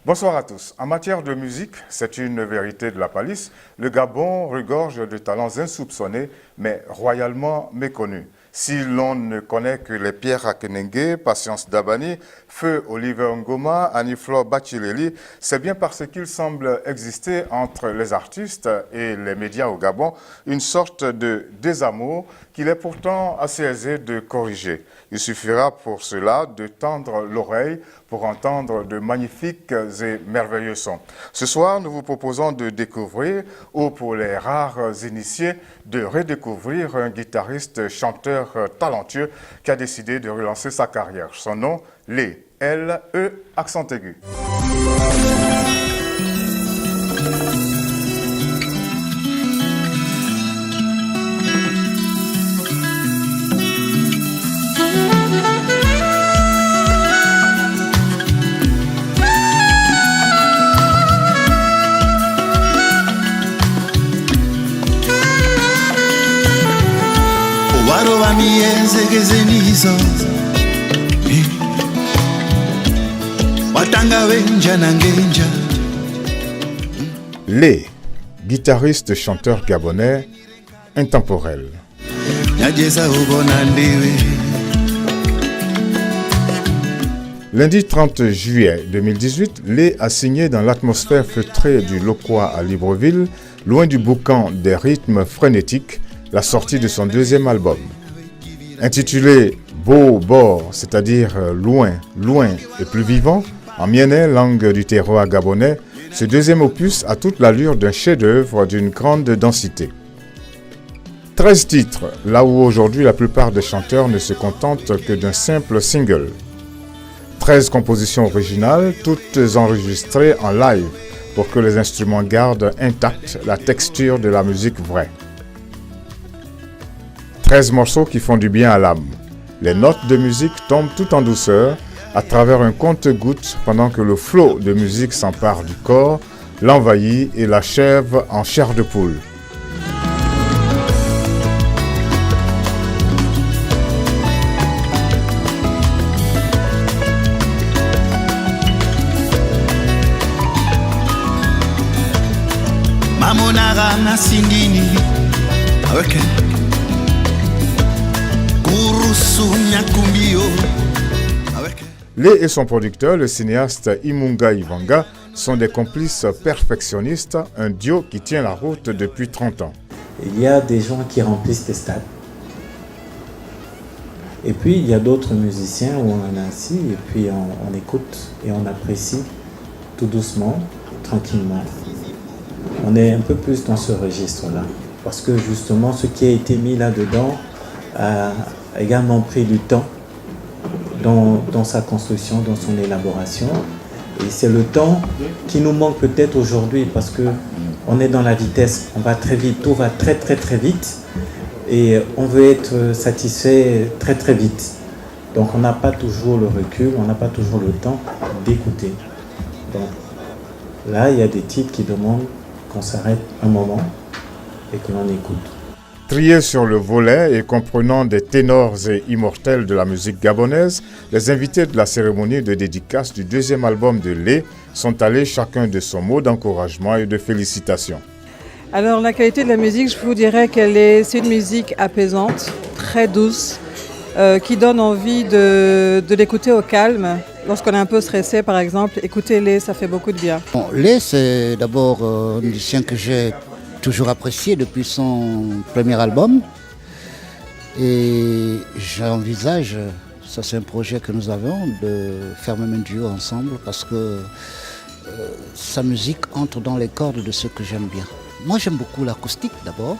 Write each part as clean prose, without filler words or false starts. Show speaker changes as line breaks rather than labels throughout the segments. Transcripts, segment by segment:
Bonsoir à tous. En matière de musique, c'est une vérité de la palisse, le Gabon regorge de talents insoupçonnés, mais royalement méconnus. Si l'on ne connaît que les Pierre Akenenge, Patience Dabani, Feu Oliver Ngoma, Annie-Flore Bachileli, c'est bien parce qu'il semble exister entre les artistes et les médias au Gabon une sorte de désamour qu'il est pourtant assez aisé de corriger. Il suffira pour cela de tendre l'oreille pour entendre de magnifiques et merveilleux sons. Ce soir, nous vous proposons de découvrir, ou pour les rares initiés, de redécouvrir un guitariste chanteur talentueux qui a décidé de relancer sa carrière. Son nom, Lé, L-E, accent aigu. Lé, guitariste chanteur gabonais, intemporel. Lundi 30 juillet 2018, Lé a signé dans l'atmosphère feutrée du Lokwa à Libreville, loin du boucan des rythmes frénétiques, la sortie de son deuxième album. Intitulé Beau Bord, c'est-à-dire loin, loin et plus vivant, en miennet, langue du terroir gabonais, ce deuxième opus a toute l'allure d'un chef-d'œuvre d'une grande densité. 13 titres, là où aujourd'hui la plupart des chanteurs ne se contentent que d'un simple single. 13 compositions originales, toutes enregistrées en live pour que les instruments gardent intacte la texture de la musique vraie. 13 morceaux qui font du bien à l'âme. Les notes de musique tombent tout en douceur à travers un compte-gouttes pendant que le flot de musique s'empare du corps, l'envahit et l'achève en chair de poule.
Mamonara na singini. Okay.
Lé et son producteur, le cinéaste Imunga Ivanga, sont des complices perfectionnistes, un duo qui tient la route depuis 30 ans.
Il y a des gens qui remplissent les stades. Et puis il y a d'autres musiciens où on en a assis et puis on écoute et on apprécie tout doucement, tranquillement. On est un peu plus dans ce registre-là. Parce que justement, ce qui a été mis là-dedans a également pris du temps dans sa construction, dans son élaboration. Et c'est le temps qui nous manque peut-être aujourd'hui parce qu'on est dans la vitesse, on va très vite, tout va très très très vite et on veut être satisfait très très vite. Donc on n'a pas toujours le recul, on n'a pas toujours le temps d'écouter. Donc là, il y a des titres qui demandent qu'on s'arrête un moment et que l'on écoute.
Triés sur le volet et comprenant des ténors et immortels de la musique gabonaise, les invités de la cérémonie de dédicace du deuxième album de Lé sont allés chacun de son mot d'encouragement et de félicitations.
Alors la qualité de la musique, je vous dirais c'est une musique apaisante, très douce, qui donne envie de l'écouter au calme. Lorsqu'on est un peu stressé par exemple, écouter Lé, ça fait beaucoup de bien.
Bon, Lé, c'est d'abord un musicien que j'ai toujours apprécié depuis son premier album et j'envisage, ça c'est un projet que nous avons, de faire même un duo ensemble parce que sa musique entre dans les cordes de ce que j'aime bien. Moi j'aime beaucoup l'acoustique d'abord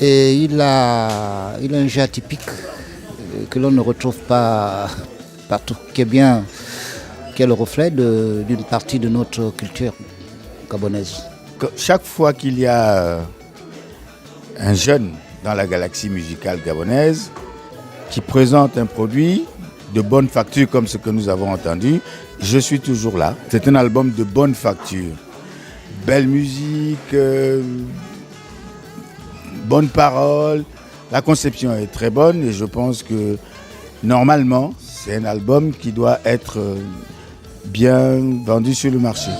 et il a un jeu atypique que l'on ne retrouve pas partout, qui est le reflet d'une partie de notre culture gabonaise.
Chaque fois qu'il y a un jeune dans la galaxie musicale gabonaise qui présente un produit de bonne facture comme ce que nous avons entendu, je suis toujours là. C'est un album de bonne facture. Belle musique, bonne parole. La conception est très bonne et je pense que normalement, c'est un album qui doit être bien vendu sur le marché.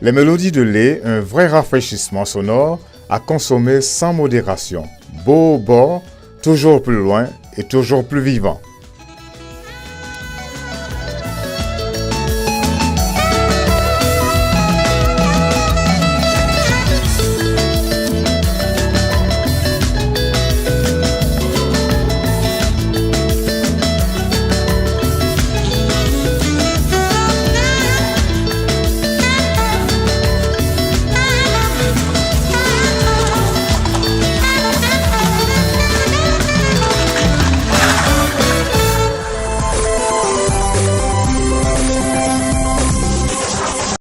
Les mélodies de lait, un vrai rafraîchissement sonore à consommer sans modération. Beau au bord, toujours plus loin et toujours plus vivant.